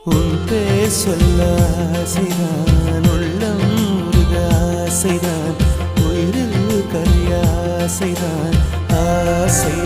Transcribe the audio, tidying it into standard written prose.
உன் பேர் சொல்ல ஆசைதான், உள்ளம் முருக ஆசைதான், உயிரில் கரிய ஆசைதான், ஆசை